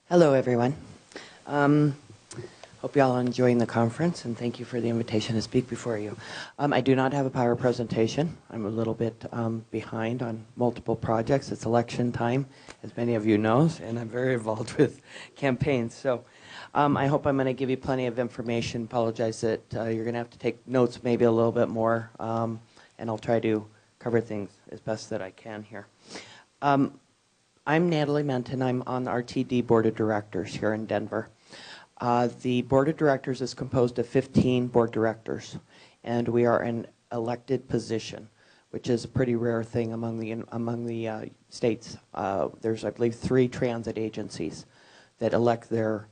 Hello, everyone. Um, Hope you all are enjoying the conference, and thank you for the invitation to speak before you. I do not have a power presentation. I'm a little bit behind on multiple projects. It's election time, as many of you know, and I'm very involved with campaigns. So I hope I'm going to give you plenty of information. Apologize that you're going to have to take notes maybe a little bit more, and I'll try to cover things as best that I can here. I'm Natalie Menten. I'm on the RTD Board of Directors here in Denver. The Board of Directors is composed of 15 board directors, and we are an elected position, which is a pretty rare thing among the states. There's, I believe, 3 transit agencies that elect their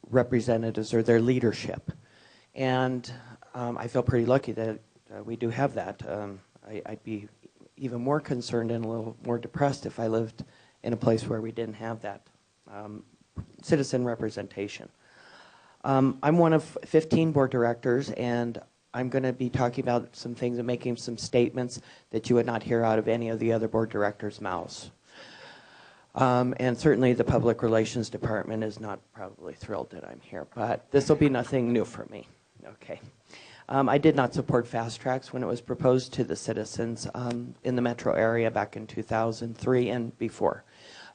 representatives or their leadership. And I feel pretty lucky that we do have that. I'd be even more concerned and a little more depressed if I lived in a place where we didn't have that citizen representation. I'm one of 15 board directors, and I'm going to be talking about some things and making some statements that you would not hear out of any of the other board directors' mouths. And certainly the Public Relations Department is not probably thrilled that I'm here, but this will be nothing new for me. Okay. I did not support fast tracks when it was proposed to the citizens in the metro area back in 2003 and before.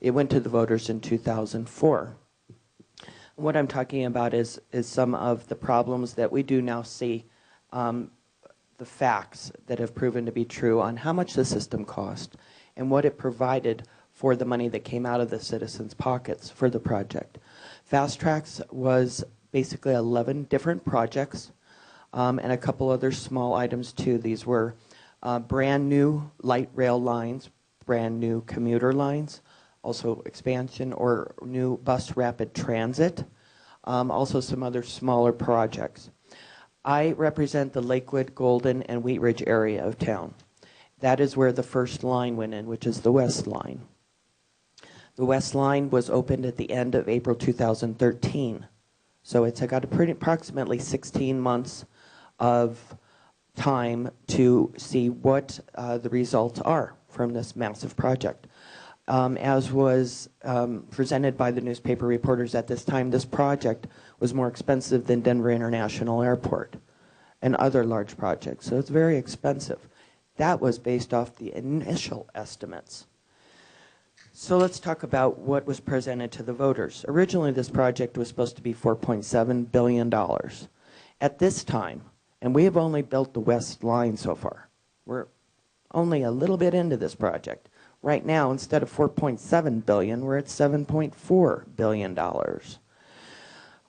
It went to the voters in 2004. What I'm talking about is some of the problems that we do now see, the facts that have proven to be true on how much the system cost and what it provided for the money that came out of the citizens' pockets for the project. Fast Tracks was basically 11 different projects and a couple other small items too. These were brand new light rail lines, brand new commuter lines, also expansion or new bus rapid transit, also some other smaller projects. I represent the Lakewood, Golden, and Wheat Ridge area of town. That is where the first line went in, which is the West Line. The West Line was opened at the end of April 2013. So it's got approximately 16 months of time to see what the results are from this massive project. As was presented by the newspaper reporters at this time, this project was more expensive than Denver International Airport and other large projects. So it's very expensive. That was based off the initial estimates. So let's talk about what was presented to the voters. Originally, this project was supposed to be $4.7 billion. At this time, and we have only built the West Line so far. We're only a little bit into this project. Right now, instead of $4.7 billion, we're at $7.4 billion.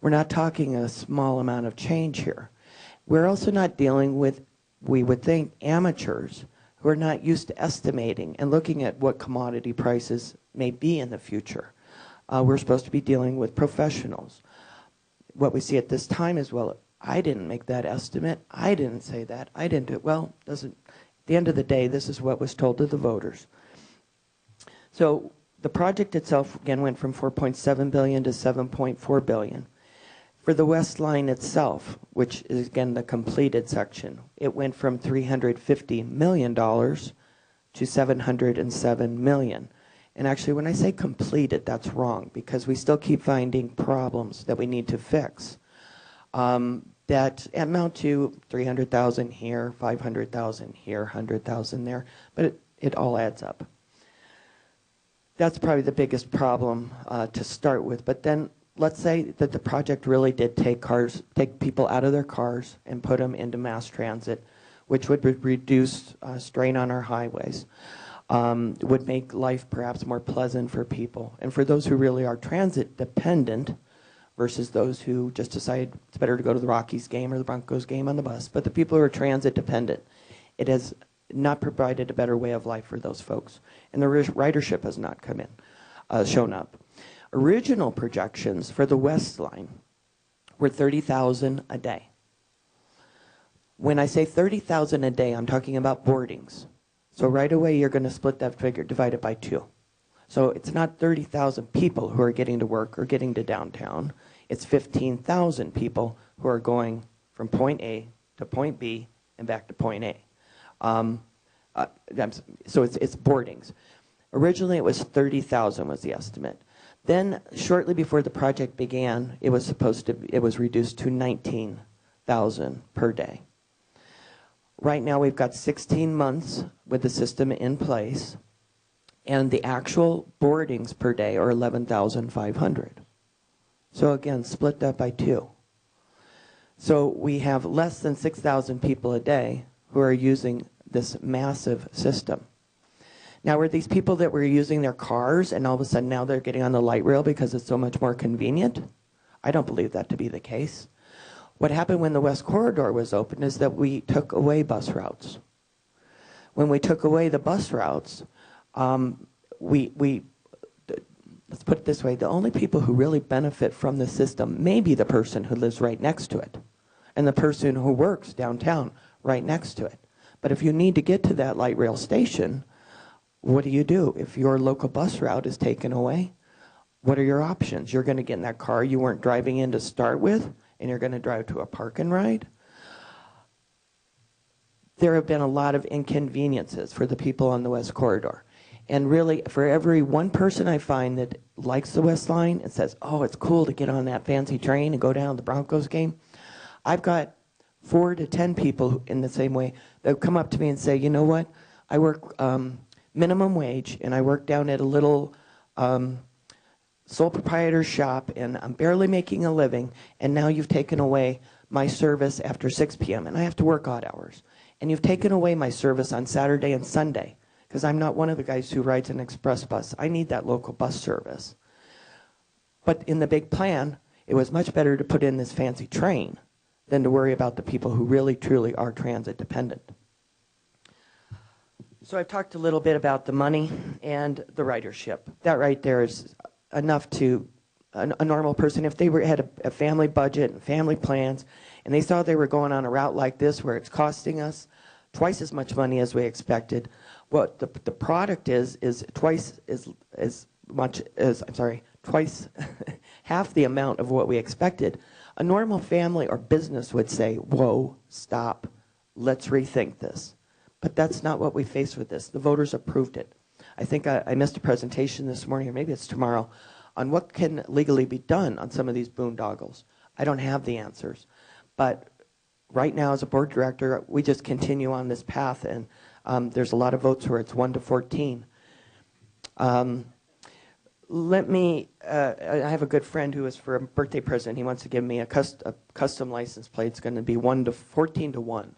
We're not talking a small amount of change here. We're also not dealing with, we would think, amateurs who are not used to estimating and looking at what commodity prices may be in the future. We're supposed to be dealing with professionals. What we see at this time is, well, I didn't make that estimate. I didn't say that. I didn't do it. Well, at the end of the day, this is what was told to the voters. So the project itself, again, went from $4.7 billion to $7.4 billion. For the West Line itself, which is, again, the completed section, it went from $350 million to $707 million. And actually, when I say completed, that's wrong, because we still keep finding problems that we need to fix that amount to $300,000 here, $500,000 here, $100,000 there, but it all adds up. That's probably the biggest problem to start with. But then let's say that the project really did take people out of their cars and put them into mass transit, which would reduce strain on our highways, would make life perhaps more pleasant for people. And for those who really are transit dependent versus those who just decide it's better to go to the Rockies game or the Broncos game on the bus, but the people who are transit dependent, it has not provided a better way of life for those folks. And the ridership has not come in, shown up. Original projections for the West Line were 30,000 a day. When I say 30,000 a day, I'm talking about boardings. So right away, you're going to split that figure, divide it by 2. So it's not 30,000 people who are getting to work or getting to downtown. It's 15,000 people who are going from point A to point B and back to point A. So it's boardings. Originally, it was 30,000 was the estimate. Then, shortly before the project began, it was reduced to 19,000 per day. Right now, we've got 16 months with the system in place, and the actual boardings per day are 11,500. So again, split that by 2. So we have less than 6,000 people a day who are using this massive system. Now, were these people that were using their cars and all of a sudden now they're getting on the light rail because it's so much more convenient? I don't believe that to be the case. What happened when the West Corridor was open is that we took away bus routes. When we took away the bus routes, let's put it this way, the only people who really benefit from the system may be the person who lives right next to it and the person who works downtown right next to it. But if you need to get to that light rail station, what do? If your local bus route is taken away, what are your options? You're going to get in that car you weren't driving in to start with, and you're going to drive to a park and ride. There have been a lot of inconveniences for the people on the West Corridor. And really, for every one person I find that likes the West Line and says, oh, it's cool to get on that fancy train and go down to the Broncos game, I've got 4 to 10 people in the same way that come up to me and say, you know what, I work minimum wage, and I work down at a little sole proprietor shop, and I'm barely making a living, and now you've taken away my service after 6 p.m., and I have to work odd hours. And you've taken away my service on Saturday and Sunday, because I'm not one of the guys who rides an express bus. I need that local bus service. But in the big plan, it was much better to put in this fancy train than to worry about the people who really, truly are transit dependent. So I've talked a little bit about the money and the ridership. That right there is enough to a normal person, if they had a family budget and family plans, and they saw they were going on a route like this where it's costing us twice as much money as we expected, what the product is twice as much as, twice half the amount of what we expected. A normal family or business would say, whoa, stop, let's rethink this. But that's not what we face with this. The voters approved it. I think I missed a presentation this morning, or maybe it's tomorrow, on what can legally be done on some of these boondoggles. I don't have the answers. But right now, as a board director, we just continue on this path, and there's a lot of votes where it's 1 to 14. I have a good friend who is for a birthday present. He wants to give me a custom license plate. It's going to be 14 to 1.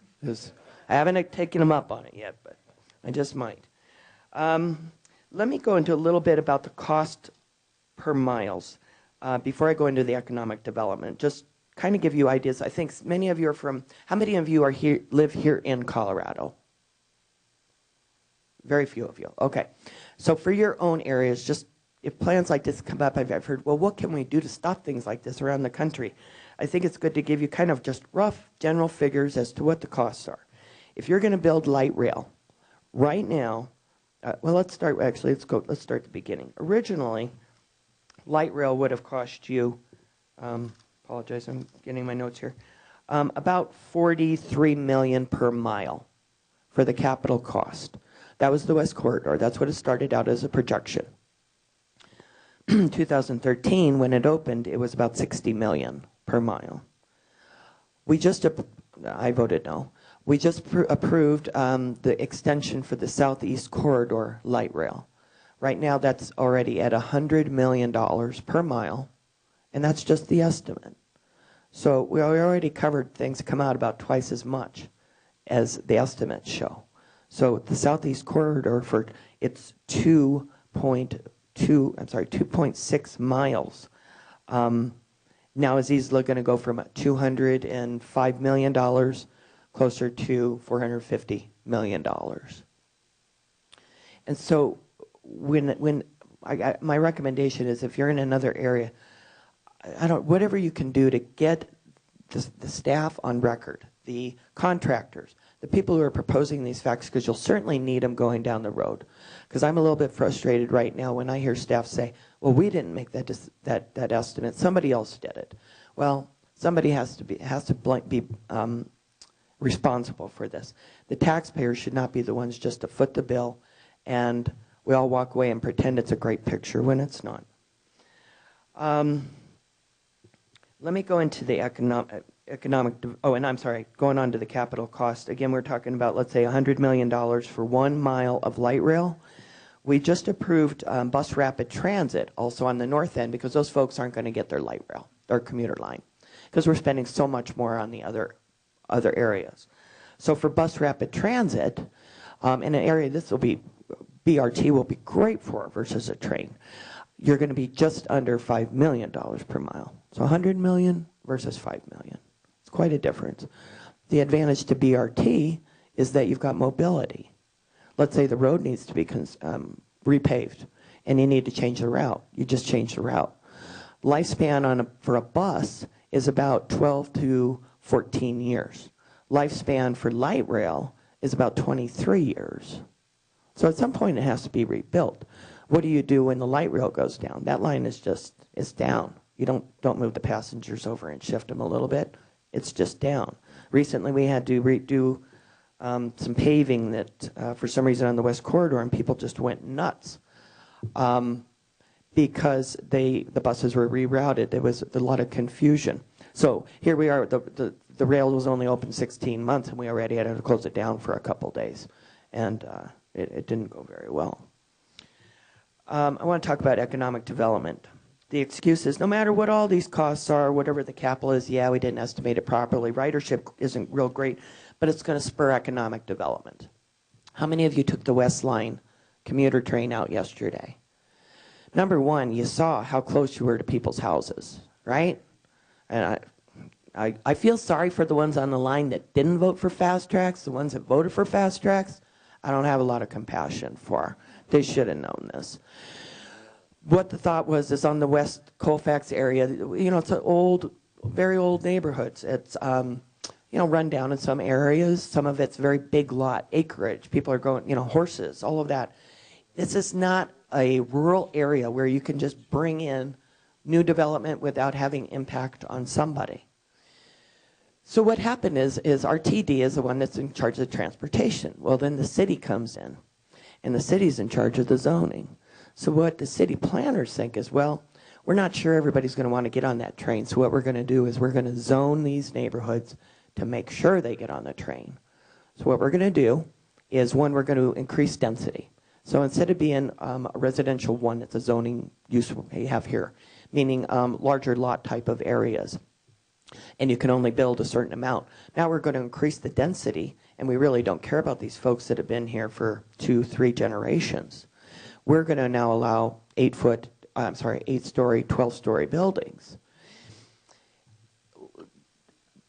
I haven't taken him up on it yet, but I just might. Let me go into a little bit about the cost per miles before I go into the economic development. Just kind of give you ideas. I think many of you are from, how many of you are here, live here in Colorado? Very few of you. Okay. So for your own areas, just if plans like this come up, I've heard, well, what can we do to stop things like this around the country? I think it's good to give you kind of just rough general figures as to what the costs are. If you're going to build light rail, right now, well, let's start at the beginning. Originally, light rail would have cost you, apologize, I'm getting my notes here, about $43 million per mile for the capital cost. That was the West Corridor. That's what it started out as a projection. 2013, when it opened, it was about $60 million per mile. I voted no. We just approved the extension for the Southeast Corridor light rail. Right now, that's already at $100 million per mile, and that's just the estimate. So we already covered things that come out about twice as much as the estimates show. So the Southeast Corridor, for its 2.6 miles, now is easily going to go from $205 million closer to $450 million. And so my recommendation is, if you're in another area, whatever you can do to get the staff on record, the contractors, the people who are proposing these facts, because you'll certainly need them going down the road. Because I'm a little bit frustrated right now when I hear staff say, well, we didn't make that estimate, somebody else did it. Well, somebody has to be responsible for this. The taxpayers should not be the ones just to foot the bill and we all walk away and pretend it's a great picture when it's not. Um, Let me go into the oh, and I'm sorry, going on to the capital cost. Again, we're talking about, let's say, $100 million for 1 mile of light rail. We just approved bus rapid transit also on the north end because those folks aren't going to get their light rail, their commuter line, because we're spending so much more on the other areas. So for bus rapid transit, in an area this will be, BRT will be great for versus a train, you're going to be just under $5 million per mile. So 100 million versus 5 million. It's quite a difference. The advantage to BRT is that you've got mobility. Let's say the road needs to be repaved and you need to change the route. You just change the route. Lifespan for a bus is about 12 to 14 years. Lifespan for light rail is about 23 years. So at some point it has to be rebuilt. What do you do when the light rail goes down? That line is down. You don't move the passengers over and shift them a little bit. It's just down. Recently we had to redo some paving that for some reason on the West Corridor, and people just went nuts because the buses were rerouted. There was a lot of confusion. So here we are, the rail was only open 16 months and we already had to close it down for a couple days. And it didn't go very well. I want to talk about economic development. The excuse is no matter what all these costs are, whatever the capital is, yeah, we didn't estimate it properly. Ridership isn't real great, but it's going to spur economic development. How many of you took the West Line commuter train out yesterday? Number one, you saw how close you were to people's houses, right? And I feel sorry for the ones on the line that didn't vote for fast tracks, the ones that voted for fast tracks. I don't have a lot of compassion for. They should have known this. What the thought was is on the West Colfax area, you know, it's an old, very old neighborhoods. It's, you know, run down in some areas. Some of it's very big lot, acreage. People are growing, you know, horses, all of that. This is not a rural area where you can just bring in new development without having impact on somebody. So what happened is RTD is the one that's in charge of transportation. Well, then the city comes in, and the city's in charge of the zoning. So what the city planners think is, well, we're not sure everybody's going to want to get on that train. So what we're going to do is we're going to zone these neighborhoods to make sure they get on the train. So what we're going to do is, one, we're going to increase density. So instead of being a residential one, it's a zoning use we have here, meaning larger lot type of areas. And you can only build a certain amount. Now we're going to increase the density, and we really don't care about these folks that have been here for 2, 3 generations. We're going to now allow 8-story, 12-story buildings.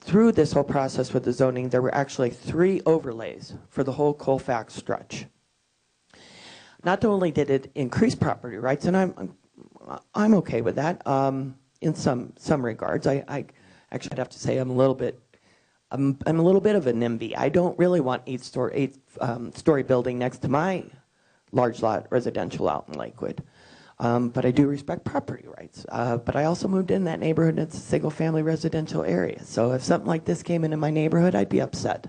Through this whole process with the zoning, there were actually 3 overlays for the whole Colfax stretch. Not only did it increase property rights, and I'm okay with that in some regards. I actually have to say I'm a little bit of a NIMBY. I don't really want 8-story building next to my large lot residential out in Lakewood. But I do respect property rights. But I also moved in that neighborhood, and it's a single family residential area. So if something like this came into my neighborhood, I'd be upset.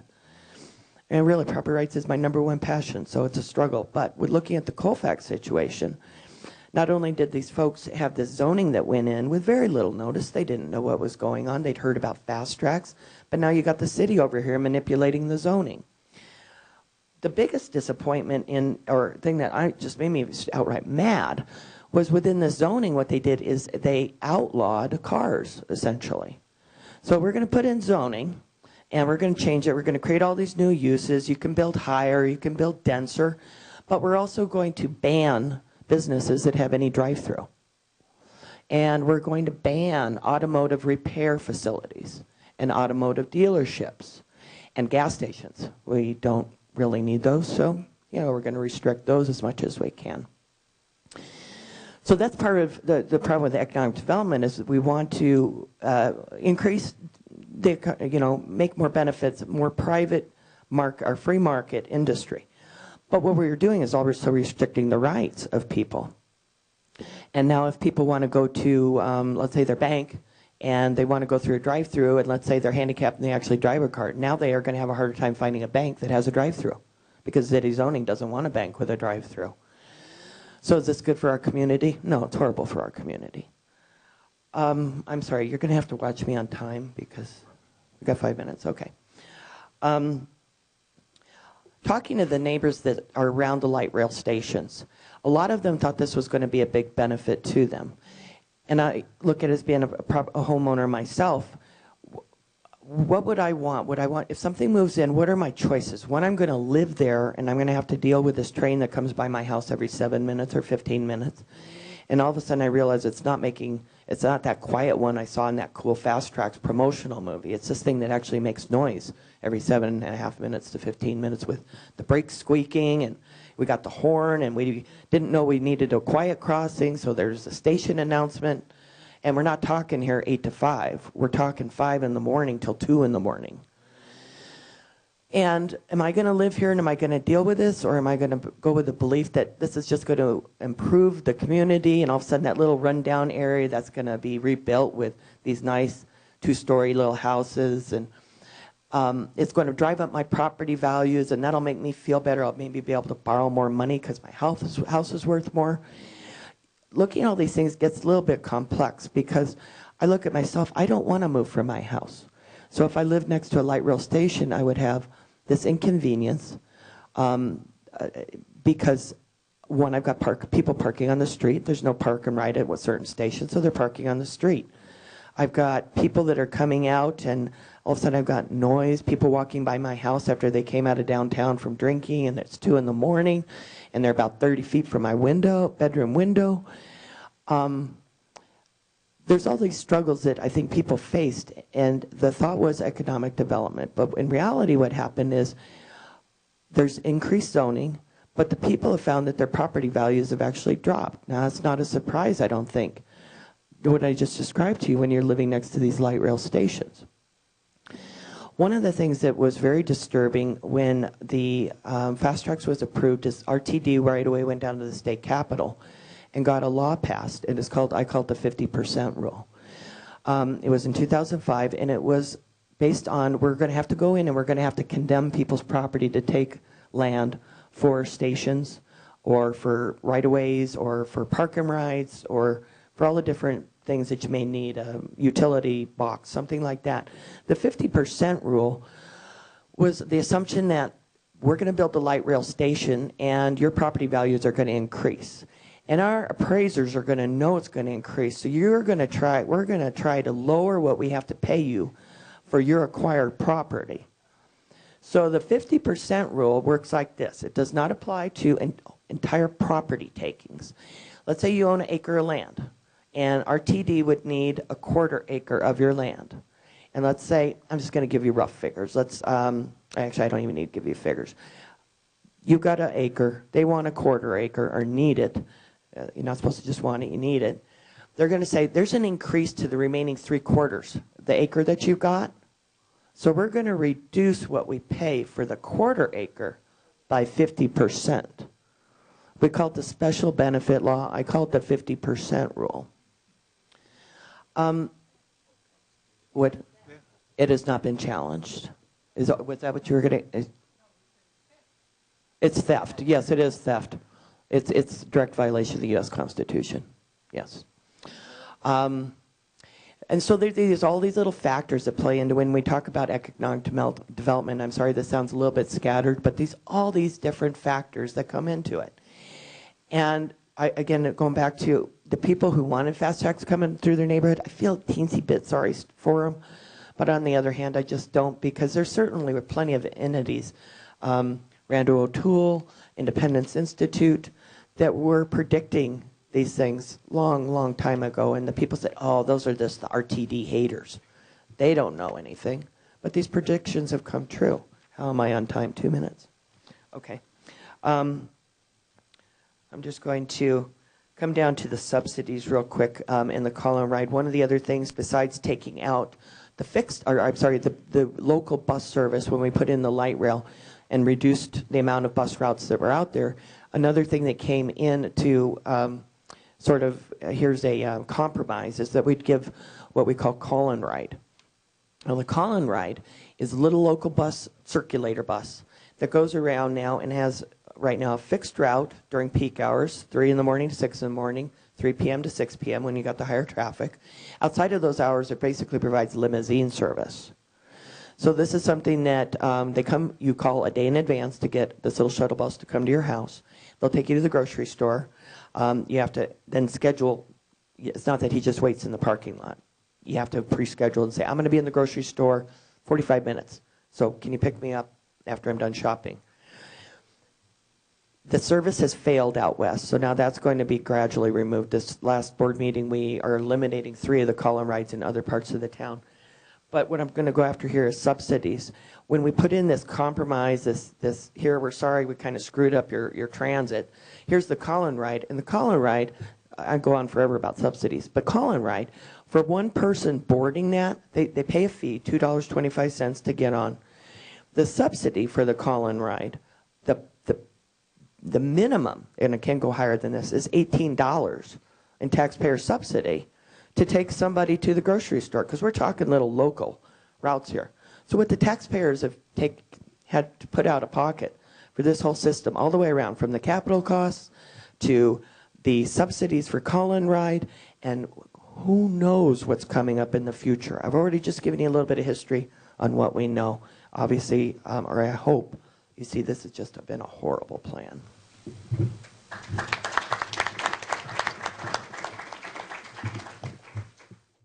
And really, property rights is my #1 passion, so it's a struggle. But with looking at the Colfax situation, not only did these folks have this zoning that went in with very little notice, they didn't know what was going on, they'd heard about fast tracks, but now you got the city over here manipulating the zoning. The biggest disappointment or thing that just made me outright mad was within the zoning, what they did is they outlawed cars, essentially. So we're going to put in zoning, and we're going to change it. We're going to create all these new uses. You can build higher, you can build denser, but we're also going to ban businesses that have any drive-through. And we're going to ban automotive repair facilities and automotive dealerships and gas stations. We don't really need those, so we're going to restrict those as much as we can. So that's part of the problem with the economic development, is that we want to increase make more benefits, more private or free market industry. But what we're doing is also restricting the rights of people. And now if people want to go to, let's say, their bank, and they want to go through a drive-through, and let's say they're handicapped and they actually drive a car, now they are going to have a harder time finding a bank that has a drive-through, because city zoning doesn't want a bank with a drive-through. So is this good for our community? No, it's horrible for our community. I'm sorry, you're going to have to watch me on time because we got 5 minutes. Okay. Um, talking to the neighbors that are around the light rail stations, a lot of them thought this was going to be a big benefit to them. And I look at it as being a homeowner myself. What would I want? Would I want, if something moves in, what are my choices? One, I'm going to live there and I'm going to have to deal with this train that comes by my house every 7 minutes or 15 minutes. And all of a sudden I realize it's not that quiet one I saw in that cool Fast Tracks promotional movie. It's this thing that actually makes noise every 7.5 minutes to 15 minutes with the brakes squeaking, and we got the horn, and we didn't know we needed a quiet crossing, so there's a station announcement. And we're not talking here 8 to 5. We're talking 5 in the morning till 2 in the morning. And am I going to live here and am I going to deal with this, or am I going to go with the belief that this is just going to improve the community, and all of a sudden that little rundown area that's going to be rebuilt with these nice 2-story little houses, and it's going to drive up my property values, and that'll make me feel better. I'll maybe be able to borrow more money because my house is worth more. Looking at all these things gets a little bit complex because I look at myself, I don't want to move from my house. So if I lived next to a light rail station, I would have this inconvenience because, one, I've got people parking on the street. There's no park and ride at certain stations, so they're parking on the street. I've got people that are coming out, and all of a sudden I've got noise, people walking by my house after they came out of downtown from drinking, and it's 2 in the morning, and they're about 30 feet from my bedroom window. There's all these struggles that I think people faced, and the thought was economic development. But in reality, what happened is there's increased zoning, but the people have found that their property values have actually dropped. Now, that's not a surprise, I don't think, what I just described to you when you're living next to these light rail stations. One of the things that was very disturbing when the Fast Tracks was approved is RTD right away went down to the state capitol and got a law passed. It is called, I call it the 50% rule. It was in 2005, and it was based on we're going to have to go in and we're going to have to condemn people's property to take land for stations or for right-of-ways or for park and rides or for all the different things that you may need, a utility box, something like that. The 50% rule was the assumption that we're going to build the light rail station and your property values are going to increase. And our appraisers are going to know it's going to increase. So we're going to try to lower what we have to pay you for your acquired property. So the 50% rule works like this. It does not apply to entire property takings. Let's say you own an acre of land, and RTD would need a 1/4 acre of your land. And let's say, I'm just going to give you rough figures. Actually, I don't even need to give you figures. You've got an acre. They want a 1/4 acre or need it. You're not supposed to just want it, you need it. They're going to say, there's an increase to the remaining 3/4, the acre that you've got. So we're going to reduce what we pay for the 1/4 acre by 50%. We call it the special benefit law. I call it the 50% rule. What? It has not been challenged. Was that what you were going to? It's theft. Yes, it is theft. It's a direct violation of the U.S. Constitution. Yes. And so there's all these little factors that play into when we talk about economic development. I'm sorry, this sounds a little bit scattered, but all these different factors that come into it. And again, going back to the people who wanted Fast Tracks coming through their neighborhood, I feel a teensy bit sorry for them. But on the other hand, I just don't, because there certainly were plenty of entities, Randall O'Toole, Independence Institute, that were predicting these things long time ago, and the people said, oh, those are just the RTD haters. They don't know anything. But these predictions have come true. How am I on time? 2 minutes? Okay. I'm just going to come down to the subsidies real quick in the call and ride. One of the other things besides taking out the local bus service when we put in the light rail and reduced the amount of bus routes that were out there, another thing that came in to here's a compromise, is that we'd give what we call call and ride. Now the call and ride is a little local bus, circulator bus, that goes around now and has right now a fixed route during peak hours, 3 in the morning to 6 in the morning, 3 p.m. to 6 p.m. when you got the higher traffic. Outside of those hours, it basically provides limousine service. So this is something that you call a day in advance to get this little shuttle bus to come to your house. They'll take you to the grocery store. You have to then schedule. It's not that he just waits in the parking lot. You have to pre-schedule and say, I'm going to be in the grocery store 45 minutes. So can you pick me up after I'm done shopping? The service has failed out west, so now that's going to be gradually removed. This last board meeting, we are eliminating 3 of the call-in rides in other parts of the town. But what I'm going to go after here is subsidies. When we put in this compromise, this here, we're sorry we kind of screwed up your transit. Here's the call-in ride. And the call-in ride, I go on forever about subsidies, but call-in ride, for one person boarding that, they pay a fee, $2.25 to get on. The subsidy for the call-in ride, the minimum, and it can go higher than this, is $18 in taxpayer subsidy to take somebody to the grocery store, because we're talking little local routes here. So what the taxpayers have had to put out of pocket for this whole system, all the way around, from the capital costs to the subsidies for call-in ride, and who knows what's coming up in the future. I've already just given you a little bit of history on what we know. Obviously, or I hope, you see this has just been a horrible plan.